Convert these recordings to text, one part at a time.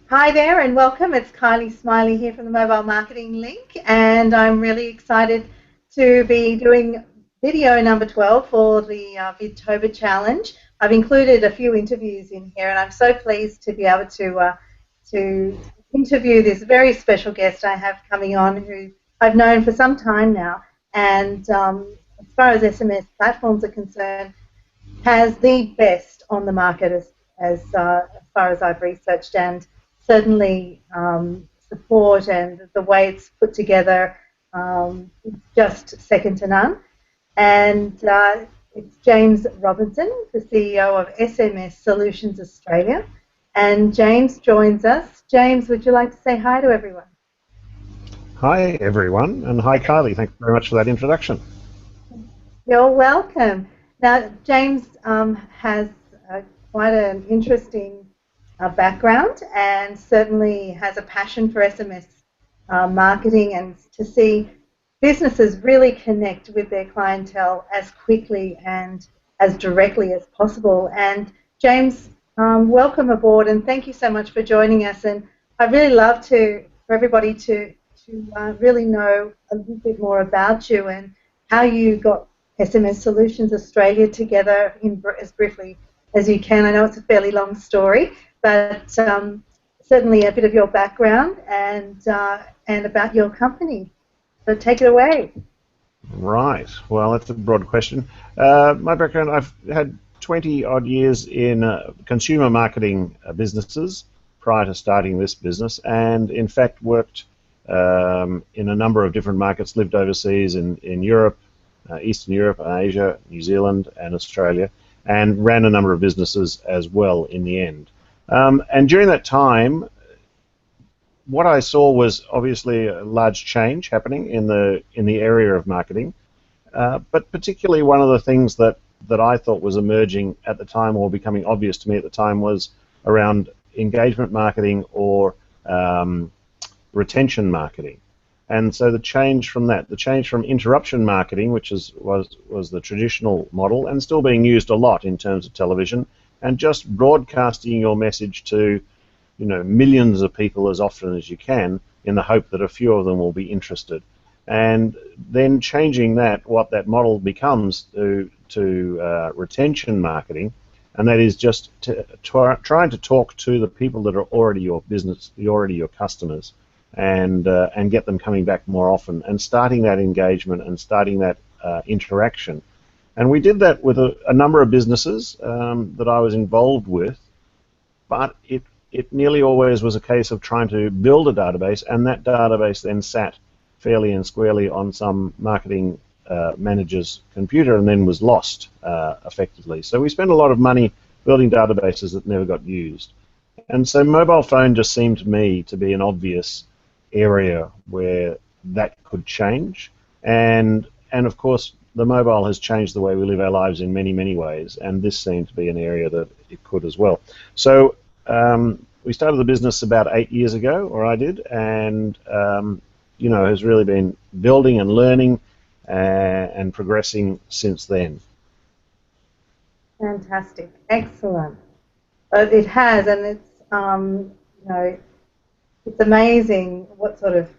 Hi there and welcome. It's Kylie Smiley here from the Mobile Marketing Link, and I'm really excited to be doing video number 12 for the Vidtober Challenge. I've included a few interviews in here, and I'm so pleased to be able to interview this very special guest I have coming on, who I've known for some time now, and as far as SMS platforms are concerned, has the best on the market as far as I've researched, and certainly support and the way it's put together is just second to none. And it's James Robinson, the CEO of SMS Solutions Australia. And James joins us. James, would you like to say hi to everyone? Hi everyone, and hi Kylie. Thanks very much for that introduction. You're welcome. Now, James has quite an interesting background and certainly has a passion for SMS marketing and to see businesses really connect with their clientele as quickly and as directly as possible. And James, welcome aboard, and thank you so much for joining us. And I'd really love for everybody to really know a little bit more about you and how you got SMS Solutions Australia together as briefly as you can. I know it's a fairly long story, but certainly a bit of your background and about your company. So take it away. Right. Well, that's a broad question. My background, I've had 20 odd years in consumer marketing businesses prior to starting this business, and in fact worked in a number of different markets, lived overseas in Europe, Eastern Europe, Asia, New Zealand, and Australia, and ran a number of businesses as well in the end. And during that time, what I saw was obviously a large change happening in the area of marketing, but particularly one of the things that I thought was emerging at the time, or becoming obvious to me at the time, was around engagement marketing or retention marketing. And so the change from interruption marketing, which was the traditional model and still being used a lot in terms of television, and just broadcasting your message to millions of people as often as you can in the hope that a few of them will be interested. And then changing what that model becomes to retention marketing, and that is just trying to talk to the people that are already your business, already your customers, and get them coming back more often, and starting that engagement and starting that interaction. And we did that with a number of businesses that I was involved with, but it nearly always was a case of trying to build a database, and that database then sat fairly and squarely on some marketing manager's computer and then was lost effectively. So we spent a lot of money building databases that never got used. And so mobile phone just seemed to me to be an obvious area where that could change, and of course the mobile has changed the way we live our lives in many, many ways, and this seemed to be an area that it could as well. So we started the business about 8 years ago, or I did, and has really been building and learning and progressing since then. Fantastic, excellent. It has, and it's it's amazing what sort of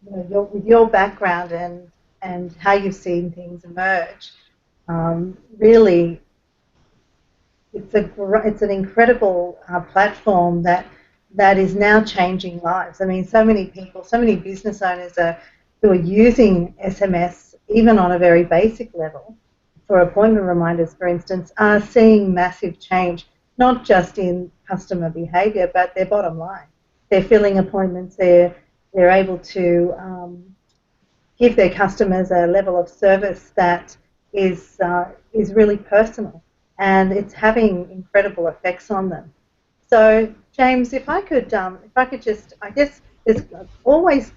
with your background and how you've seen things emerge. Really, it's an incredible platform that is now changing lives. I mean, so many people, so many business owners who are using SMS even on a very basic level for appointment reminders, for instance, are seeing massive change, not just in customer behaviour, but their bottom line. They're filling appointments. They're able to give their customers a level of service that is really personal, and it's having incredible effects on them. So, James, if I could just, I guess there's always,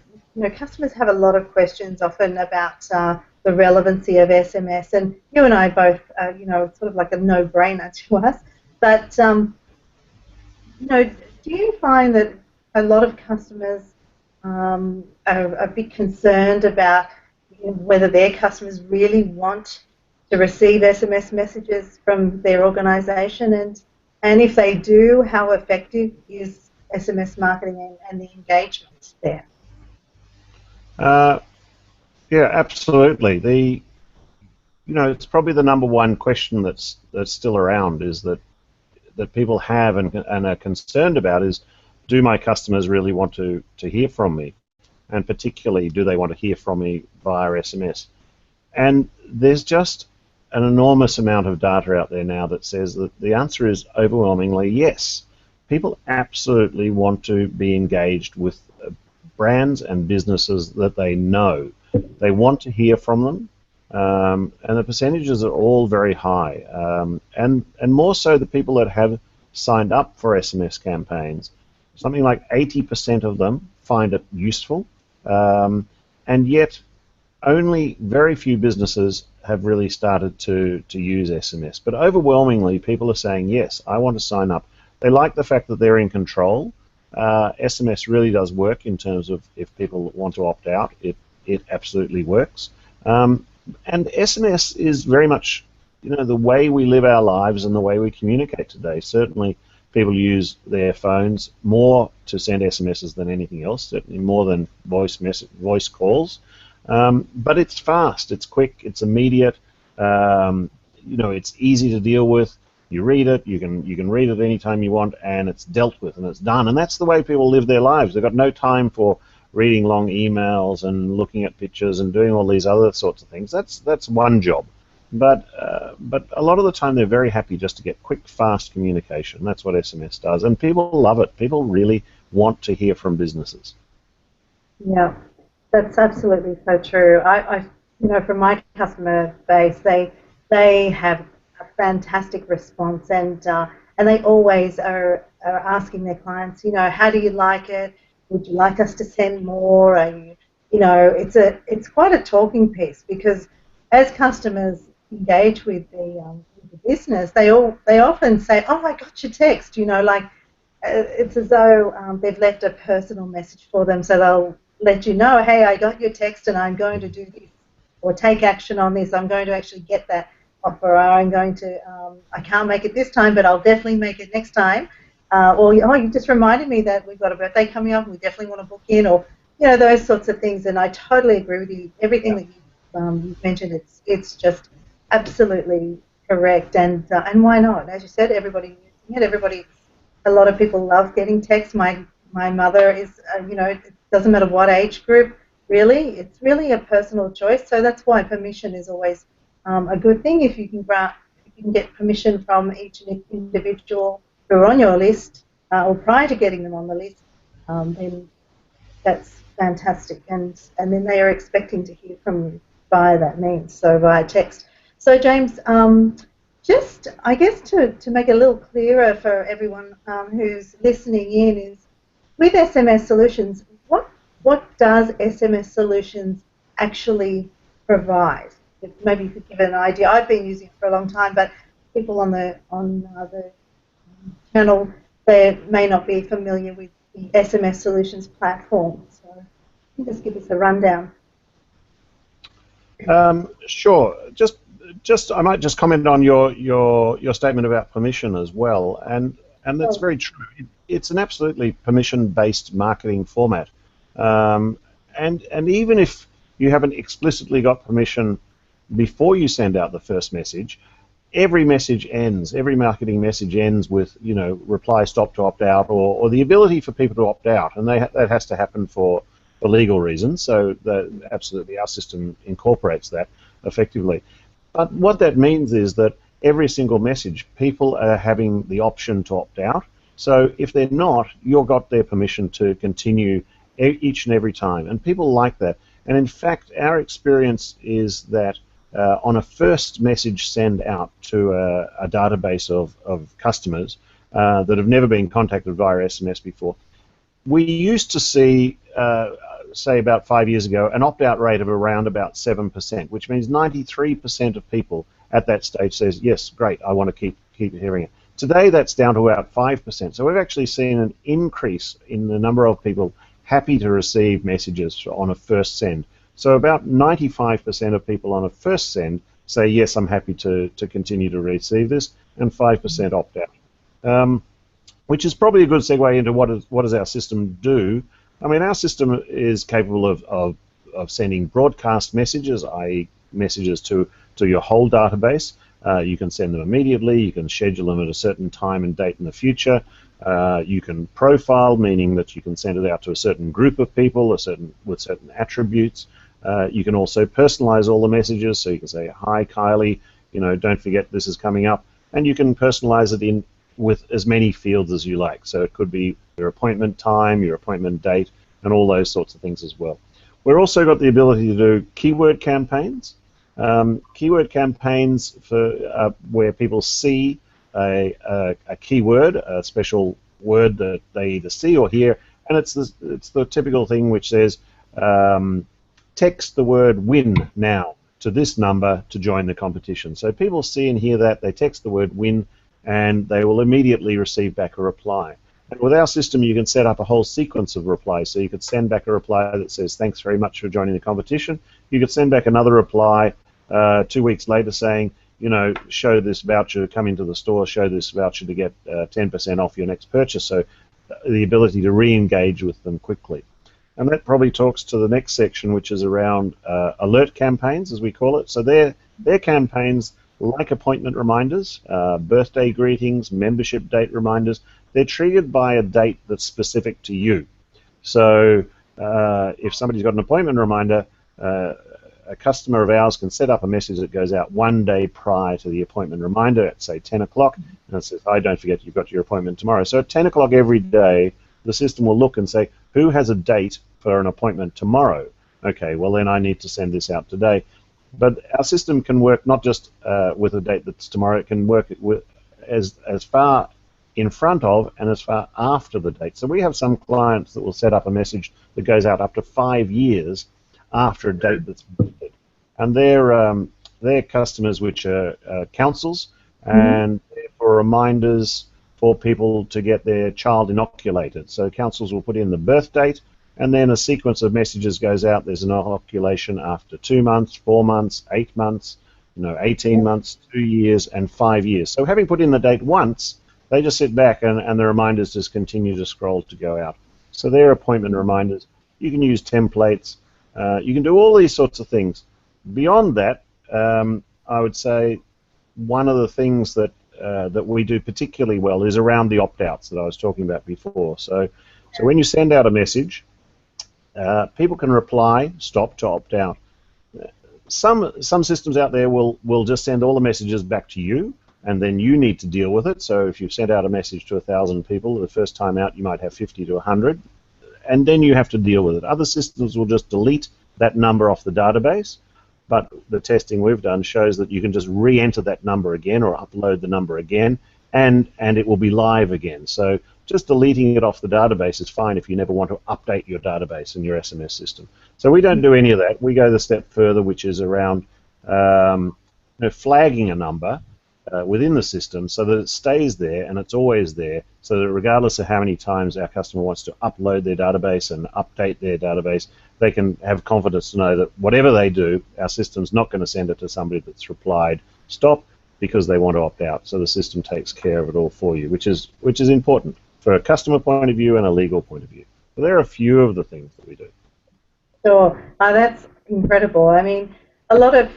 customers have a lot of questions often about the relevancy of SMS, and you and I both, sort of like a no-brainer to us. But, do you find that a lot of customers are a bit concerned about whether their customers really want to receive SMS messages from their organisation, and if they do, how effective is SMS marketing and the engagement there? Uh, yeah, absolutely. It's probably the number one question that's still around, is that people have and are concerned about is, do my customers really want to hear from me? And particularly, do they want to hear from me via SMS? And there's just an enormous amount of data out there now that says that the answer is overwhelmingly yes. People absolutely want to be engaged with brands and businesses that they know. They want to hear from them, and the percentages are all very high. And more so the people that have signed up for SMS campaigns. Something like 80% of them find it useful, and yet only very few businesses have really started to use SMS. But overwhelmingly, people are saying, yes, I want to sign up. They like the fact that they're in control. SMS really does work in terms of if people want to opt out, it absolutely works. And SMS is very much, the way we live our lives and the way we communicate today. Certainly, people use their phones more to send SMSs than anything else, certainly more than voice calls. But it's fast, it's quick, it's immediate. It's easy to deal with. You read it, you can read it anytime you want, and it's dealt with and it's done. And that's the way people live their lives. They've got no time for reading long emails and looking at pictures and doing all these other sorts of things. That's one job. But a lot of the time they're very happy just to get quick, fast communication. That's what SMS does, and people love it. People really want to hear from businesses. Yeah, that's absolutely so true. I from my customer base, they have a fantastic response, and they always are asking their clients, how do you like it? Would you like us to send more? Are you, it's quite a talking piece, because as customers engage with the business, they often say, oh, I got your text, it's as though they've left a personal message for them, so they'll let you know, hey, I got your text and I'm going to do this or take action on this. I'm going to actually get that offer, or I'm going to, I can't make it this time, but I'll definitely make it next time. Or, oh, you just reminded me that we've got a birthday coming up and we definitely want to book in, or, those sorts of things. And I totally agree with you. Everything that you've mentioned, it's just absolutely correct. And why not? As you said, everybody using it. A lot of people love getting texts. My mother is, it doesn't matter what age group, really. It's really a personal choice. So that's why permission is always a good thing. If you can get permission from each individual who are on your list, or prior to getting them on the list, then that's fantastic. And then they are expecting to hear from you via that means, so via text. So James, just I guess to make it a little clearer for everyone who's listening in, is with SMS Solutions, what does SMS Solutions actually provide? If maybe you could give an idea. I've been using it for a long time, but people on the channel, they may not be familiar with the SMS Solutions platform. So you can just give us a rundown. Sure. Just I might just comment on your statement about permission as well, and that's very true. It's an absolutely permission-based marketing format, and even if you haven't explicitly got permission before you send out the first message, every marketing message ends with reply stop to opt out, or the ability for people to opt out, and that has to happen for legal reasons. So absolutely our system incorporates that effectively. But what that means is that every single message, people are having the option to opt out. So if they're not, you've got their permission to continue each and every time. And people like that. And in fact, our experience is that on a first message send out to a database of customers that have never been contacted via SMS before, we used to see, say about 5 years ago, an opt-out rate of around about 7%, which means 93% of people at that stage says, yes, great, I want to keep hearing it. Today that's down to about 5%. So we've actually seen an increase in the number of people happy to receive messages on a first send. So about 95% of people on a first send say, yes, I'm happy to continue to receive this, and 5% opt out. which is probably a good segue into what does our system do. I mean, our system is capable of sending broadcast messages, i.e. messages to your whole database. You can send them immediately, you can schedule them at a certain time and date in the future. You can profile, meaning that you can send it out to a certain group of people, with certain attributes. You can also personalize all the messages, so you can say, "Hi, Kylie, don't forget this is coming up," and you can personalize it in with as many fields as you like. So it could be your appointment time, your appointment date, and all those sorts of things as well. We've also got the ability to do keyword campaigns. Keyword campaigns for where people see a keyword, a special word that they either see or hear, and it's the typical thing which says, text the word "win" now to this number to join the competition. So people see and hear that, they text the word "win," and they will immediately receive back a reply. And with our system, you can set up a whole sequence of replies. So you could send back a reply that says, "Thanks very much for joining the competition." You could send back another reply 2 weeks later saying, show this voucher, come into the store, show this voucher to get 10% off your next purchase. So the ability to re-engage with them quickly. And that probably talks to the next section, which is around alert campaigns, as we call it. So they're campaigns like appointment reminders, birthday greetings, membership date reminders. They're triggered by a date that's specific to you. So if somebody's got an appointment reminder, a customer of ours can set up a message that goes out 1 day prior to the appointment reminder at, say, 10 o'clock, and it says, "Hi, don't forget you've got your appointment tomorrow." So at 10 o'clock every day, the system will look and say, "Who has a date for an appointment tomorrow?" Okay, well then I need to send this out today. But our system can work not just with a date that's tomorrow, it can work with as far in front of and as far after the date. So we have some clients that will set up a message that goes out up to 5 years after a date that's booked. And they're customers which are councils, and for reminders for people to get their child inoculated. So councils will put in the birth date, and then a sequence of messages goes out. There's an inoculation after 2 months, 4 months, 8 months, 18 months, 2 years, and 5 years. So having put in the date once, they just sit back and the reminders just continue to scroll to go out. So they're appointment reminders. You can use templates. You can do all these sorts of things. Beyond that, I would say one of the things that we do particularly well is around the opt-outs that I was talking about before. So when you send out a message, people can reply, stop to opt out. Some systems out there will just send all the messages back to you, and then you need to deal with it. So if you've sent out a message to 1,000 people, the first time out you might have 50 to 100, and then you have to deal with it. Other systems will just delete that number off the database, but the testing we've done shows that you can just re-enter that number again or upload the number again, and it will be live again. So just deleting it off the database is fine if you never want to update your database in your SMS system. So we don't do any of that. We go the step further, which is around flagging a number within the system so that it stays there and it's always there, so that regardless of how many times our customer wants to upload their database and update their database, they can have confidence to know that whatever they do, our system's not going to send it to somebody that's replied stop because they want to opt out. So the system takes care of it all for you, which is important for a customer point of view and a legal point of view. So there are a few of the things that we do. Sure, that's incredible. I mean, a lot of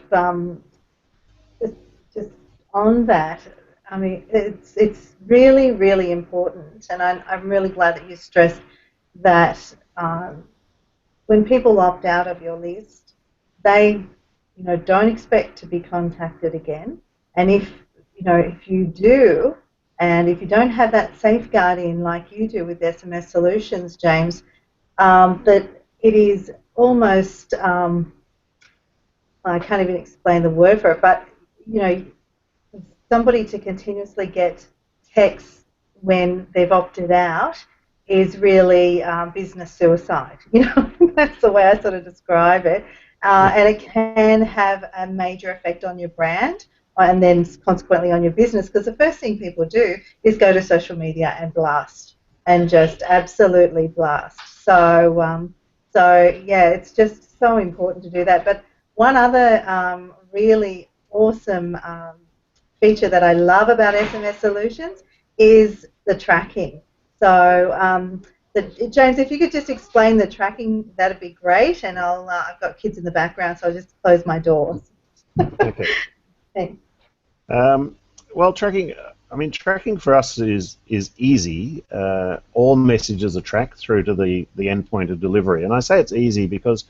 just on that, I mean, it's really, really important, and I'm really glad that you stressed that when people opt out of your list, they don't expect to be contacted again. And if you do, and if you don't have that safeguarding like you do with SMS Solutions, James, that it is almost I can't even explain the word for it, but somebody to continuously get texts when they've opted out is really business suicide. That's the way I sort of describe it. And it can have a major effect on your brand and then consequently on your business, because the first thing people do is go to social media and blast, and just absolutely blast. So yeah, it's just so important to do that. But one other really awesome feature that I love about SMS Solutions is the tracking. So, James, if you could just explain the tracking, that'd be great. And I've got kids in the background, so I'll just close my doors. Okay. Thanks. Well, tracking. I mean, tracking for us is easy. All messages are tracked through to the endpoint of delivery, and I say it's easy because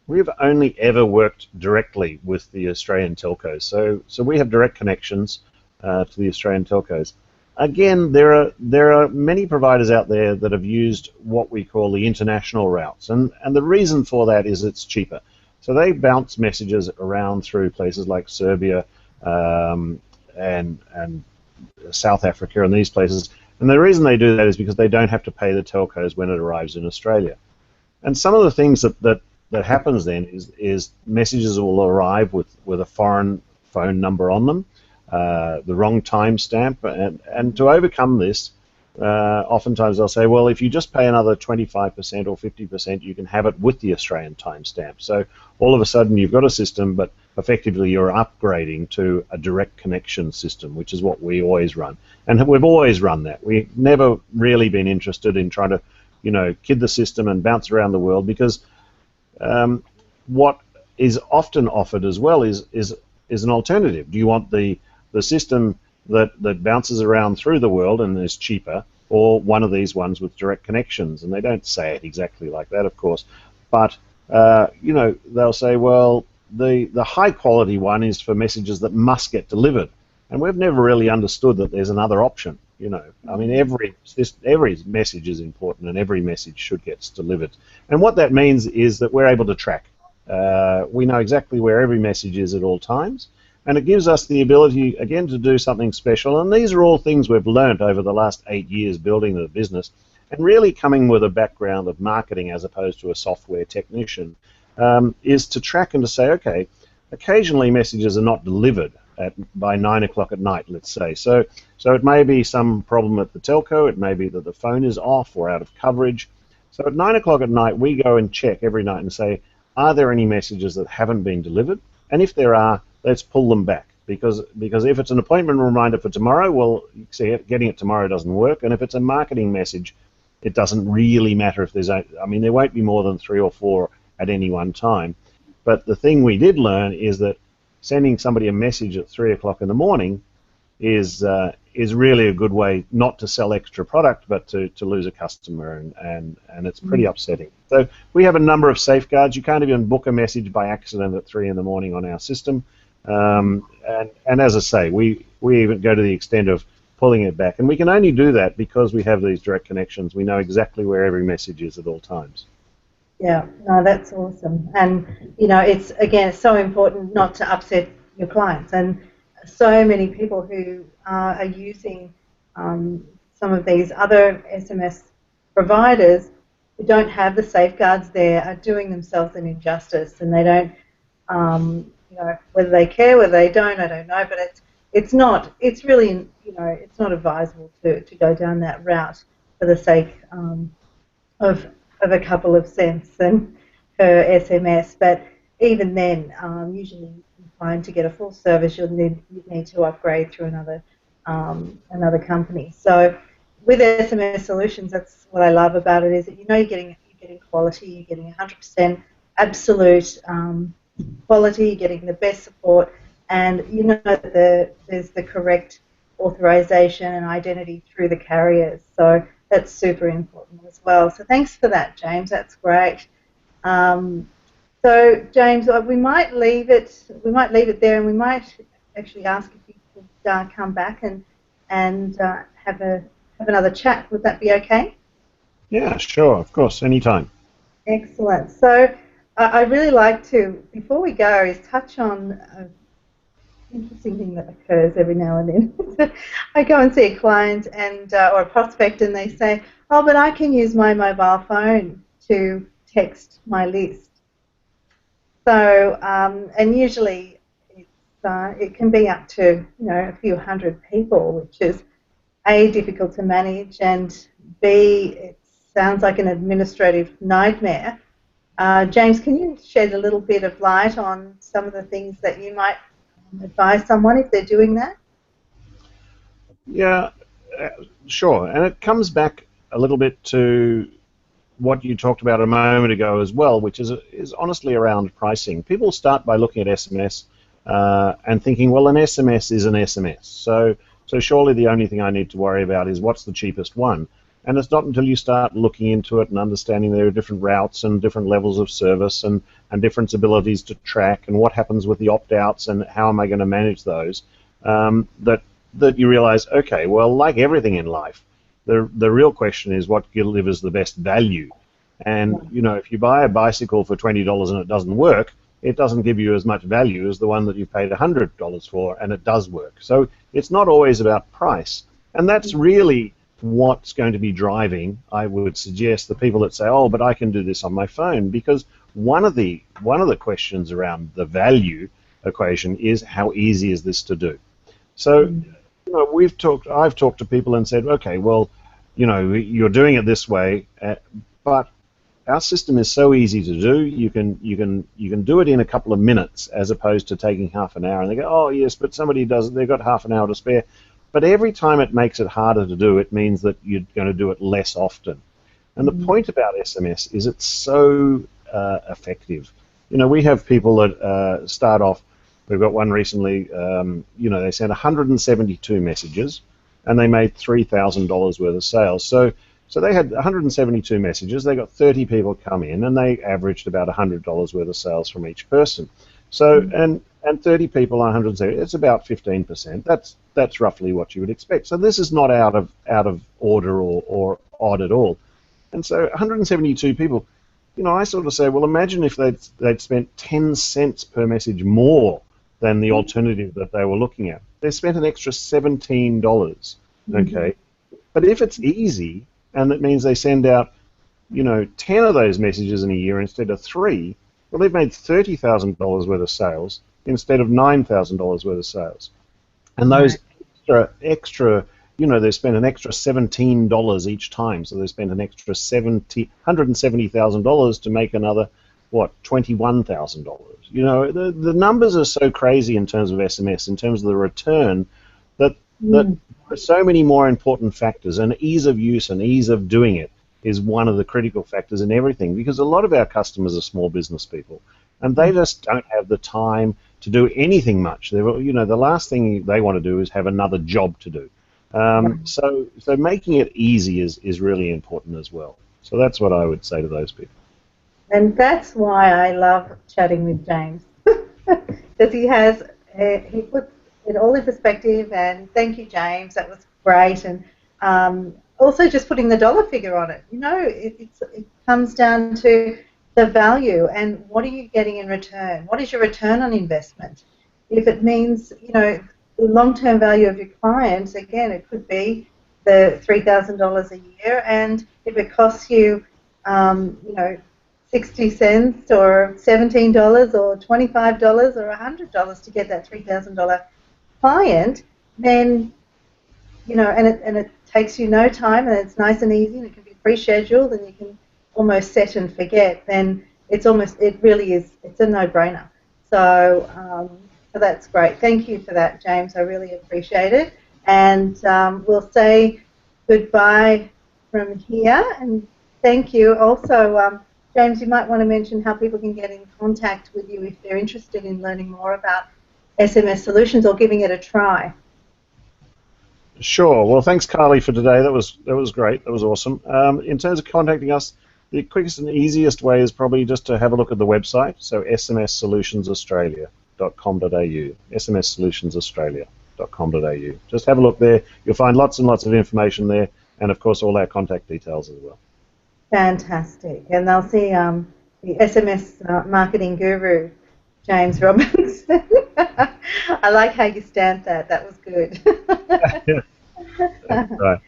we've only ever worked directly with the Australian telcos. So we have direct connections to the Australian telcos. Again, there are many providers out there that have used what we call the international routes, and the reason for that is it's cheaper. So they bounce messages around through places like Serbia and South Africa and these places, and the reason they do that is because they don't have to pay the telcos when it arrives in Australia. And some of the things that happens then is messages will arrive with a foreign phone number on them, the wrong timestamp, and to overcome this, oftentimes they'll say, well, if you just pay another 25% or 50%, you can have it with the Australian timestamp. So all of a sudden you've got a system, but effectively you're upgrading to a direct connection system, which is what we always run. And we've always run that. We've never really been interested in trying to, kid the system and bounce around the world, because what is often offered as well is an alternative. Do you want the system that bounces around through the world and is cheaper, or one of these ones with direct connections? And they don't say it exactly like that, of course, but they'll say, well, the high quality one is for messages that must get delivered, and we've never really understood that there's another option. I mean, every message is important, and every message should get delivered. And what that means is that we're able to track. We know exactly where every message is at all times, and it gives us the ability, again, to do something special. And these are all things we've learned over the last 8 years building the business, and really coming with a background of marketing as opposed to a software technician, is to track and to say, okay, occasionally messages are not delivered by 9 o'clock at night, let's say. So it may be some problem at the telco, it may be that the phone is off or out of coverage. So at 9 o'clock at night, we go and check every night and say, are there any messages that haven't been delivered? And if there are, let's pull them back. Because if it's an appointment reminder for tomorrow, well, getting it tomorrow doesn't work. And if it's a marketing message, it doesn't really matter if there won't be more than 3 or 4 at any one time. But the thing we did learn is that sending somebody a message at 3 o'clock in the morning is really a good way not to sell extra product, but to lose a customer, and it's pretty upsetting. So we have a number of safeguards. You can't even book a message by accident at 3 in the morning on our system. And as I say, we even go to the extent of pulling it back, and we can only do that because we have these direct connections. We know exactly where every message is at all times. Yeah, no, that's awesome. And, it's so important not to upset your clients. And so many people who are using some of these other SMS providers who don't have the safeguards there are doing themselves an injustice, and they don't, whether they care, whether they don't, I don't know, but it's not advisable to go down that route for the sake of a couple of cents and per SMS. But even then, usually you find to get a full service, you need to upgrade through another company. So with SMS Solutions, that's what I love about it, is that you're getting quality, you're getting 100% absolute quality, you're getting the best support, and you know that there's the correct authorization and identity through the carriers. So that's super important as well. So thanks for that, James. That's great. So James, we might leave it there, and we might actually ask if you could come back and have another chat. Would that be okay? Yeah, sure, of course, anytime. Excellent. So I'd really like to, before we go, is touch on an interesting thing that occurs every now and then. I go and see a client or a prospect, and they say, oh, but I can use my mobile phone to text my list. So, and usually it can be up to a few hundred people, which is A, difficult to manage, and B, it sounds like an administrative nightmare. James, can you shed a little bit of light on some of the things that you might advise someone if they're doing that? Yeah, Sure, and it comes back a little bit to what you talked about a moment ago as well, which is honestly around pricing. People start by looking at SMS and thinking, well, an SMS is an SMS. So surely the only thing I need to worry about is what's the cheapest one. And it's not until you start looking into it and understanding there are different routes and different levels of service and different abilities to track and what happens with the opt-outs and how am I going to manage those, that you realize, okay, well, like everything in life, the real question is what delivers the best value. And, you know, if you buy a bicycle for $20 and it doesn't work, it doesn't give you as much value as the one that you paid $100 for and it does work. So it's not always about price. And that's really what's going to be driving, I would suggest, the people that say, oh, but I can do this on my phone, because one of the questions around the value equation is how easy is this to do. So, you know, I've talked to people and said, okay, well, you know, you're doing it this way, but our system is so easy to do. You can do it in a couple of minutes as opposed to taking half an hour. And they go, oh yes, but somebody does it. They've got half an hour to spare. But every time it makes it harder to do, it means that you're going to do it less often. And the point about SMS is it's so effective. You know, we have people that start off. We've got one recently. You know, they sent 172 messages, and they made $3,000 worth of sales. So they had 172 messages. They got 30 people come in, and they averaged about $100 worth of sales from each person. So and 30 people on 170, it's about 15%. That's roughly what you would expect. So this is not out of order or odd at all. And so 172 people, you know, I sort of say, well, imagine if they'd spent 10 cents per message more than the alternative that they were looking at. They spent an extra $17. Okay, but if it's easy, and that means they send out, you know, 10 of those messages in a year instead of 3, well, they've made $30,000 worth of sales instead of $9,000 worth of sales. And those extra, you know, they spent an extra $17 each time, so they spent an extra $170,000 to make another, what, $21,000. You know, the numbers are so crazy in terms of SMS, in terms of the return, that there are so many more important factors, and ease of use and ease of doing it is one of the critical factors in everything, because a lot of our customers are small business people, and they just don't have the time to do anything much. You know, the last thing they want to do is have another job to do. So making it easy is really important as well. So that's what I would say to those people. And that's why I love chatting with James, because he puts it all in perspective. And thank you, James. That was great. And also just putting the dollar figure on it. You know, it comes down to the value and what are you getting in return? What is your return on investment? If it means, you know, the long-term value of your clients, again, it could be the $3,000 a year, and if it costs you, you know, 60 cents or $17 or $25 or $100 to get that $3,000 client, then, you know, and it takes you no time, and it's nice and easy, and it can be pre-scheduled, and you can almost set and forget, then it's a no-brainer. So that's great. Thank you for that, James. I really appreciate it. And we'll say goodbye from here. And thank you. Also, James, you might want to mention how people can get in contact with you if they're interested in learning more about SMS Solutions or giving it a try. Sure. Well, thanks, Carly, for today. That was great. That was awesome. In terms of contacting us, the quickest and easiest way is probably just to have a look at the website. So smssolutionsaustralia.com.au, smssolutionsaustralia.com.au. Just have a look there. You'll find lots and lots of information there, and of course all our contact details as well. Fantastic. And they'll see the SMS marketing guru, James Robinson. I like how you stamped that. That was good. That's right.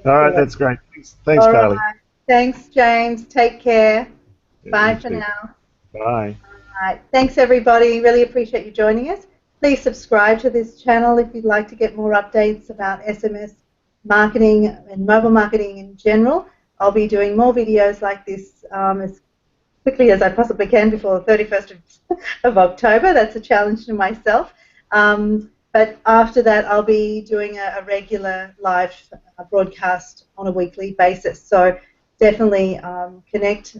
All right, that's great. Thanks, Carly. Right. Thanks, James. Take care. Yeah, Bye for now. Bye. All right. Thanks, everybody. Really appreciate you joining us. Please subscribe to this channel if you'd like to get more updates about SMS marketing and mobile marketing in general. I'll be doing more videos like this as quickly as I possibly can before the 31st of October. That's a challenge to myself. But after that, I'll be doing a regular live broadcast on a weekly basis. So definitely connect,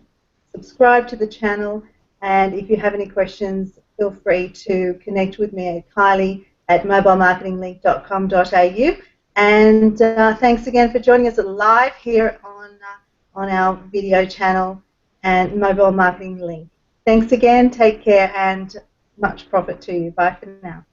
subscribe to the channel, and if you have any questions, feel free to connect with me at kylie@mobilemarketinglink.com.au. And thanks again for joining us live here on our video channel and Mobile Marketing Link. Thanks again, take care, and much profit to you. Bye for now.